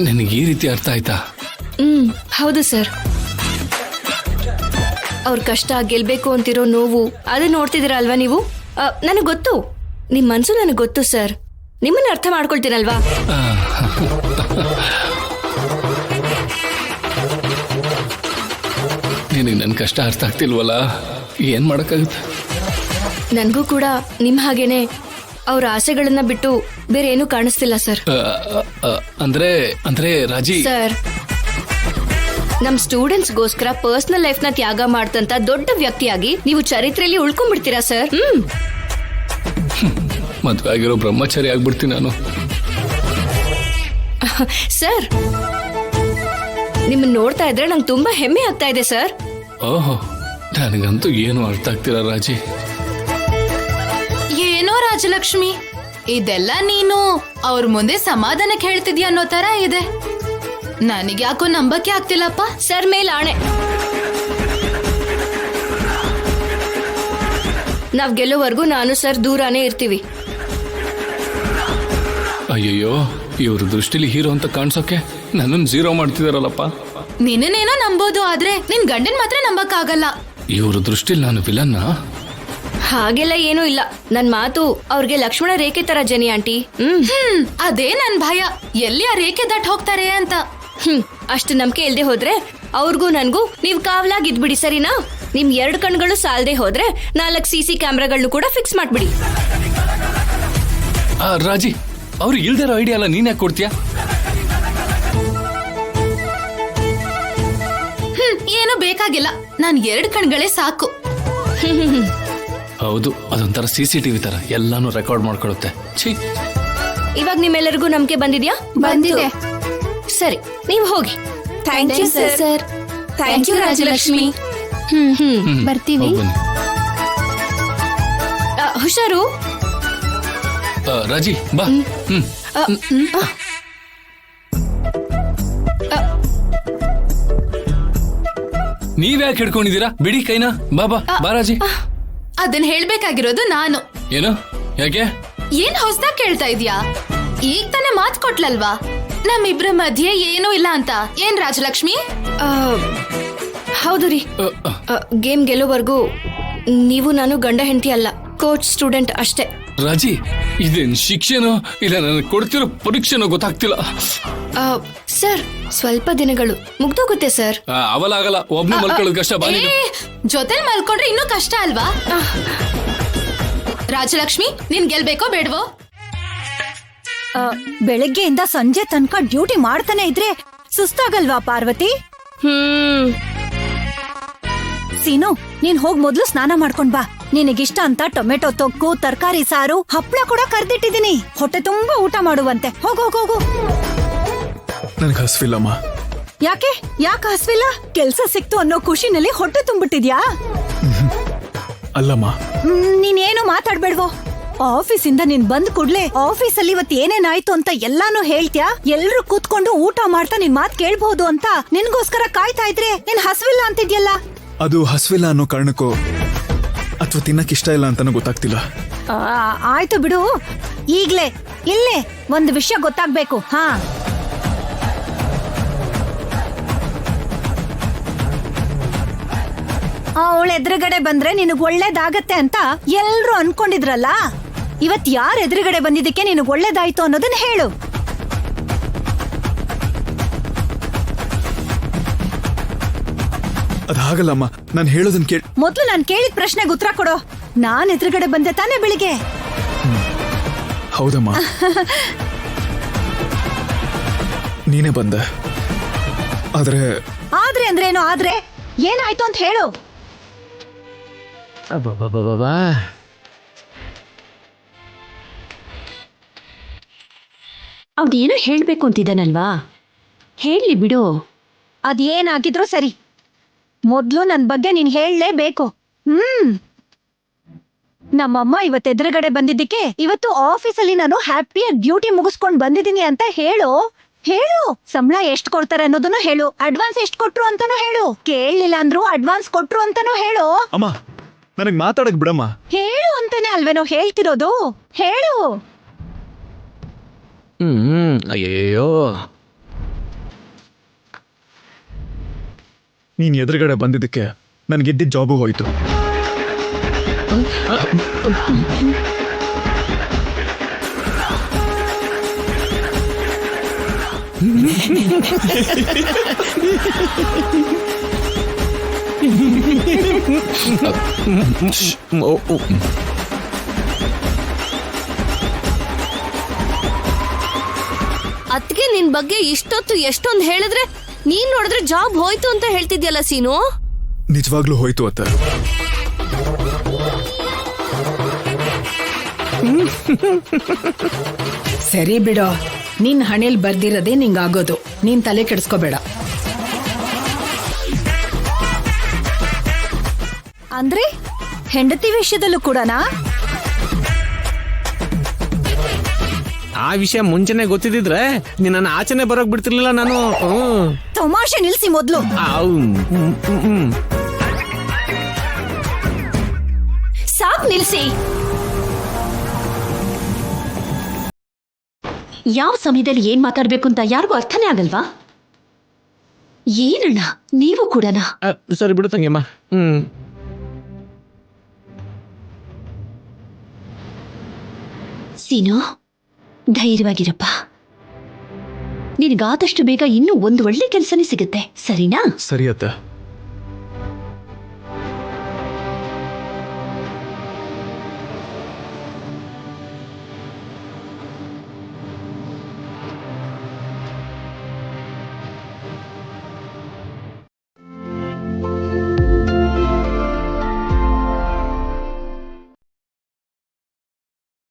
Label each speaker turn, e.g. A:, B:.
A: ನಿನಗೆ ಈ ರೀತಿ ಅರ್ಥ ಆಯ್ತಾ?
B: ಹೌದು ಸರ್. ಅವ್ರ ಕಷ್ಟ ಗೆಲ್ಬೇಕು ಅಂತಿರೋ ನೋವು ಅದು ನೋಡ್ತಿದ್ದೀರಾ ಅಲ್ವಾ ನೀವು? ನನಗೆ ಗೊತ್ತು, ನಿಮ್ ಮನ್ಸು ನನಗೆ ಗೊತ್ತು ಸರ್. ನಿಮ್ಮನ್ನ ಅರ್ಥ ಮಾಡ್ಕೊಳ್ತೀನಲ್ವಾ?
A: ನಿನಗೆ ನನ್ನ ಕಷ್ಟ ಅರ್ಥ ಆಗ್ತಿಲ್ವಲ್ಲ, ಏನ್ ಮಾಡಕ್ಕಾಗುತ್ತೆ?
B: ನನಗೂ ಕೂಡ ನಿಮ್ ಹಾಗೇನೆ ಅವ್ರ ಆಸೆಗಳನ್ನ ಬಿಟ್ಟು ಬೇರೆ ಏನೂ ಕಾಣಿಸ್ತಿಲ್ಲ ಸರ್.
A: ಅಂದ್ರೆ ರಾಜಿ
B: ಸರ್, ನಮ್ ಸ್ಟೂಡೆಂಟ್ಸ್ಗೋಸ್ಕರ ಪರ್ಸನಲ್ ಲೈಫ್ ನ ತ್ಯಾಗ ಮಾಡ್ತಂತ ದೊಡ್ಡ ವ್ಯಕ್ತಿಯಾಗಿ ನೀವು ಚರಿತ್ರೆಯಲ್ಲಿ ಉಳ್ಕೊಂಡ್ಬಿಡ್ತೀರಾ ಸರ್?
A: ಮದ್ವೆ ಆಗಿರೋ ಬ್ರಹ್ಮಚಾರಿ ಆಗ್ಬಿಡ್ತೀನಿ ನಾನು.
B: ಸರ್, ನಿಮ್ಮನ್ನ ನೋಡ್ತಾ ಇದ್ರೆ ನಂಗೆ ತುಂಬಾ ಹೆಮ್ಮೆ ಆಗ್ತಾ ಇದೆ ಸರ್.
A: ಓಹೋ, ನನಗಂತೂ ಏನು ಅರ್ಥ ಆಗ್ತಿಲ್ಲ ರಾಜಿ.
C: ಏನೋ ರಾಜಲಕ್ಷ್ಮಿ, ಇದೆಲ್ಲ ನೀನು ಅವ್ರ ಮುಂದೆ ಸಮಾಧಾನಕ್ಕೆ ಹೇಳ್ತಿದ್ಯಾ ಅನ್ನೋ ತರ ಇದೆ. ನನಗ್ಯಾಕೋ ನಂಬಕ್ಕೆ ಆಗ್ತಿಲ್ಲಪ್ಪ.
B: ಸರ್ ಮೇಲೆ ಆಣೆ, ನಾವ್ ಗೆಲ್ಲೋವರೆಗೂ ನಾನು ಸರ್ ದೂರಾನೇ ಇರ್ತೀವಿ.
A: ಅಯ್ಯಯ್ಯೋ, ಇವ್ರ ದೃಷ್ಟಿಲಿ ಹೀರೋ ಅಂತ ಕಾಣ್ಸೋಕೆ ನನ್ನನ್ನು ಝೀರೋ ಮಾಡ್ತಿದಾರಲ್ಲಪ್ಪ.
C: ನಿನ್ನೇನೋ ನಂಬೋದು, ಆದ್ರೆ ನಿನ್ ಗಂಡನ್ ಮಾತ್ರ ನಂಬಕ್ಕಾಗಲ್ಲ.
A: ಇವ್ರ ದೃಷ್ಟಿಲಿ ನಾನು ವಿಲನ್ನ?
B: ಹಾಗೆಲ್ಲ ಏನೂ ಇಲ್ಲ. ನನ್ ಮಾತು ಅವ್ರಿಗೆ ಲಕ್ಷ್ಮಣ ರೇಖೆ ತರ ಜನಿ ಆಂಟಿ.
C: ಅದೇ ನನ್ ಭಯ, ಎಲ್ಲಿ ಆ ರೇಖೆ ದಾಟ್ ಹೋಗ್ತಾರೆ ಅಂತ.
B: ಅಷ್ಟು ನಂಬಿಕೆ ಇಲ್ದೆ ಹೋದ್ರೆ ಅವ್ರಿಗೂ ನನ್ಗೂ ನೀವ್ ಕಾವಲಾಗಿದ್ಬಿಡಿ, ಸರಿನಾ? ನಿಮ್ 2 ಕಣ್ಗಳು ಸಾಲದೆ ಹೋದ್ರೆ 4 CC ಕ್ಯಾಮ್ರಾಗಳನ್ನು ಕೂಡ ಫಿಕ್ಸ್ ಮಾಡ್ಬಿಡಿ.
A: ರಾಜಿ, ಅವ್ರು ಇಲ್ದಿರೋ ಐಡಿಯಾ ಎಲ್ಲ ನೀನ್ ಯಾಕೆ ಕೊಡ್ತೀಯಾ?
C: ಏನು ಬೇಕಾಗಿಲ್ಲ, ನಾನ್ 2 ಕಣ್ಗಳೇ ಸಾಕು.
A: ಹೌದು, ಅದೊಂಥರ CCTV ತರ ಎಲ್ಲಾನು ರೆಕಾರ್ಡ್ ಮಾಡ್ಕೊಳುತ್ತೆ. ಛೀ,
B: ಇವಾಗ ನಿಮ್ಮೆಲ್ಲರಿಗೂ ನಂಬಿಕೆ ಬಂದಿದ್ಯಾ?
C: ಬಂದಿದೆ.
B: ಸರಿ, ನೀವು ಹೋಗಿ.
C: Thank you sir. Thank you Rajalakshmi. ಬರ್ತೀವಿ.
A: ಹೋಗ್ ಬನ್ನಿ.
B: ಹುಷಾರು.
A: ರಾಜಿ ಬಾ. ನೀವ್ಯಾಕೆ ಹಿಡ್ಕೊಂಡಿದ್ದೀರಾ? ಬಿಡಿ ಕೈನಾ. ಬಾ ರಾಜಿ.
C: ಅದನ್ನ ಹೇಳ್ಬೇಕಾಗಿರೋದು ನಾನು.
A: ಏನು? ಯಾಕೆ?
C: ಏನ್ ಹೊಸ್ದಾಗ್ ಕೇಳ್ತಾ ಇದ್ಯಾ? ಈಗ ತಾನೇ ಮಾತ್ ಕೊಟ್ಲಲ್ವಾ ನಮ್ಮಿಬ್ರ ಮಧ್ಯೆ ಏನೂ ಇಲ್ಲ ಅಂತ. ಏನ್ ರಾಜಲಕ್ಷ್ಮಿ?
B: ಹೌದು ರೀ, ಗೇಮ್ ಗೆಲ್ಲೋವರೆಗೂ ನೀವು ನಾನು ಗಂಡ ಹೆಂಡತಿ ಅಲ್ಲ, ಕೋಚ್ ಸ್ಟೂಡೆಂಟ್ ಅಷ್ಟೇ.
A: ರಾಜಿ, ಇದೇನ್ ಶಿಕ್ಷೆನೋ ಇಲ್ಲ ನನಗೆ ಕೊಡ್ತಿರೋ ಪರೀಕ್ಷೆನೋ ಗೊತ್ತಾಗ್ತಿಲ್ಲ.
B: ಸರ್, ಸ್ವಲ್ಪ ದಿನಗಳು ಮುಗ್ದೋಗುತ್ತೆ ಸರ್.
A: ಅವಲಾಗಲ್ಲ, ಒಬ್ನೇ ಮಲ್ಕೊಳ್ಳೋದು ಕಷ್ಟ.
C: ಜೊತೆಲ್ ಮಲ್ಕೊಂಡ್ರೆ ಇನ್ನೂ ಕಷ್ಟ ಅಲ್ವಾ? ರಾಜಲಕ್ಷ್ಮಿ, ನೀನ್ ಗೆಲ್ಬೇಕೋ ಬೇಡವೋ?
D: ಬೆಳಗ್ಗೆಯಿಂದ ಸಂಜೆ ತನಕ ಡ್ಯೂಟಿ ಮಾಡ್ತಾನೆ ಇದ್ರೆ ಸುಸ್ತಾಗಲ್ವಾ ಪಾರ್ವತಿ? ಸೀನು, ನೀನ್ ಹೋಗ್ ಮೊದ್ಲು ಸ್ನಾನ ಮಾಡ್ಕೊಂಡ್ ಬಾ. ನಿನಗಿಷ್ಟ ಅಂತ ಟೊಮೆಟೊ ತೊಕ್ಕು, ತರಕಾರಿ ಸಾರು, ಹಪ್ಳ ಕೂಡ ಕರ್ದಿಟ್ಟಿದೀನಿ. ಹೊಟ್ಟೆ ತುಂಬಾ ಊಟ ಮಾಡುವಂತೆ. ಹೋಗು.
E: ನನ್ಗೆ ಹಸ್ವಿಲ್ಲಮ್ಮ.
D: ಯಾಕೆ ಹಸ್ವಿಲ್ಲ? ಕೆಲ್ಸ ಸಿಕ್ತು ಅನ್ನೋ ಖುಷಿನಲ್ಲಿ ಹೊಟ್ಟೆ ತುಂಬಿಟ್ಟಿದ್ಯಾ?
E: ಅಲ್ಲಮ್ಮ,
D: ನೀನೇನು ಮಾತಾಡ್ಬೇಡ್ವೋ. ಆಫೀಸಿಂದ ನೀನ್ ಬಂದ್ ಕೂಡ್ಲೆ ಆಫೀಸಲ್ಲಿ ಇವತ್ತು ಏನೇನಾಯ್ತು ಅಂತ ಎಲ್ಲಾನು ಹೇಳ್ತ್ಯಾ? ಎಲ್ರು ಕೂತ್ಕೊಂಡು ಊಟ ಮಾಡ್ತಾ ನಿನ್ ಮಾತ್ ಕೇಳ್ಬಹುದು ಅಂತ ನಿನ್ಗೋಸ್ಕರ ಕಾಯ್ತಾ ಇದ್ರೆ ನೀನ್ ಹಸ್ವಿಲ್ಲ ಅಂತಿದ್ಯಲ್ಲ.
E: ಅದು ಹಸ್ವಿಲ್ಲ ಅನ್ನೋ ಕಾರಣಕ್ಕೋ ಅಥವಾ ತಿನ್ನಕ್ ಇಷ್ಟ ಇಲ್ಲ ಅಂತಾನೂ ಗೊತ್ತಾಗ್ತಿಲ್ಲ.
D: ಆಯ್ತು ಬಿಡು. ಈಗ್ಲೇ ಇಲ್ಲೇ ಒಂದು ವಿಷಯ ಗೊತ್ತಾಗ್ಬೇಕು. ಅವಳ ಎದುರುಗಡೆ ಬಂದ್ರೆ ನಿನಗ್ ಒಳ್ಳೇದಾಗತ್ತೆ ಅಂತ ಎಲ್ರು ಅನ್ಕೊಂಡಿದ್ರಲ್ಲ. ಇವತ್ ಯಾರ ಎದುರುಗಡೆ ಬಂದಿದ್ದಕ್ಕೆ ನಿನಗ್ ಒಳ್ಳೇದಾಯ್ತು ಅನ್ನೋದನ್ನ ಹೇಳು.
E: ಅದಾಗಲ್ಲಮ್ಮ, ನಾನು ಹೇಳೋದನ್ನ ಕೇಳಿ.
D: ಮೊದ್ಲು ನಾನ್ ಕೇಳಿದ ಪ್ರಶ್ನೆಗೆ ಉತ್ತರ ಕೊಡೋ. ನಾನ್ ಎದುರುಗಡೆ ಬಂದೆ ತಾನೇ ಬೆಳಿಗ್ಗೆ?
E: ಹೌದಮ್ಮ, ನೀನೇ ಬಂದೆ. ಆದ್ರೆ
D: ಅಂದ್ರೇನು? ಆದ್ರೆ ಏನಾಯ್ತು ಅಂತ ಹೇಳು.
F: ಅವ್ನೇನೋ ಹೇಳ್ಬೇಕು ಅಂತಿದ್ದಾನಲ್ವಾ, ಹೇಳಿ ಬಿಡು.
D: ಅದೇನಾಗಿದ್ರು ಸರಿ, ಮೊದ್ಲು ನನ್ ಬಗ್ಗೆ ನೀನ್ ಹೇಳಲೇಬೇಕು. ನಮ್ಮಮ್ಮ ಇವತ್ತು ಎದುರುಗಡೆ ಬಂದಿದ್ದಕ್ಕೆ ಇವತ್ತು ಆಫೀಸಲ್ಲಿ ನಾನು ಹ್ಯಾಪಿಯಾಗಿ ಡ್ಯೂಟಿ ಮುಗಿಸ್ಕೊಂಡ್ ಬಂದಿದ್ದೀನಿ ಅಂತ ಹೇಳು. ಸಂಬಳ ಎಷ್ಟು ಕೊಡ್ತಾರೆ ಅನ್ನೋದನ್ನು ಹೇಳು. ಅಡ್ವಾನ್ಸ್ ಎಷ್ಟು ಕೊಟ್ರು ಅಂತಾನು ಹೇಳು. ಕೇಳಲಿಲ್ಲ ಅಂದ್ರು ಅಡ್ವಾನ್ಸ್ ಕೊಟ್ರು ಅಂತಾನು ಹೇಳು.
E: ಅಮ್ಮ, ನನಗ್ ಮಾತಾಡಕ್ ಬಿಡಮ್ಮ.
D: ಹೇಳು ಅಂತಾನೆ ಅಲ್ವೇನೋ ಹೇಳ್ತಿರೋದು. ಹೇಳು.
A: ಅಯ್ಯಯ್ಯೋ,
E: ನೀನ್ ಎದುರುಗಡೆ ಬಂದಿದ್ದಕ್ಕೆ ನನ್ಗಿದ್ದಿದ್ದ ಜಾಬು ಹೋಯ್ತು.
B: ಅದ್ಕೆ ನಿನ್ ಬಗ್ಗೆ ಇಷ್ಟೊತ್ತು ಎಷ್ಟೊಂದು ಹೇಳಿದ್ರೆ ನೀನ್ ನೋಡಿದ್ರೆ ಜಾಬ್ ಹೋಯ್ತು ಅಂತ ಹೇಳ್ತಿದ್ಯಲ್ಲ ಸೀನು.
E: ನಿಜವಾಗ್ಲೂ ಹೋಯ್ತು ಅತ್ತೆ.
G: ಸರಿ ಬಿಡೋ, ನಿನ್ ಹಣೆಲ್ ಬರ್ದಿರೋದೇ ನಿಂಗಾಗೋದು. ನೀನ್ ತಲೆ ಕೆಡಿಸ್ಕೋಬೇಡ.
D: ಅಂದ್ರೆ ಹೆಂಡತಿ ವಿಷಯದಲ್ಲೂ ಕೂಡನಾ?
H: ಆ ವಿಷಯ ಮುಂಚೆನೆ ಗೊತ್ತಿದ್ರೆ ನಿನ್ನ ಆಚೆನೆ ಬರೋಕ್ ಬಿಡ್ತಿರ್ಲಿಲ್ಲ ನಾನು.
D: ತಮಾಷೆ ನಿಲ್ಸಿ ಮೊದ್ಲು.
B: ಸಾಕ್ ನಿಲ್ಸಿ.
F: ಯಾವ ಸಮಯದಲ್ಲಿ ಏನ್ ಮಾತಾಡ್ಬೇಕು ಅಂತ ಯಾರಿಗೂ ಅರ್ಥನೇ ಆಗಲ್ವಾ? ಏನಣ್ಣ ನೀವು ಕೂಡನಾ?
H: ಸರಿ ಬಿಡು ತಂಗಿಯಮ್ಮ.
F: ಸೀನು, ಧೈರ್ಯವಾಗಿರಪ್ಪ. ನಿನಗಾದಷ್ಟು ಬೇಗ ಇನ್ನೂ ಒಂದು ಒಳ್ಳೆ ಕೆಲಸನೇ ಸಿಗುತ್ತೆ, ಸರಿನಾ?
E: ಸರಿ ಅತ್ತೆ.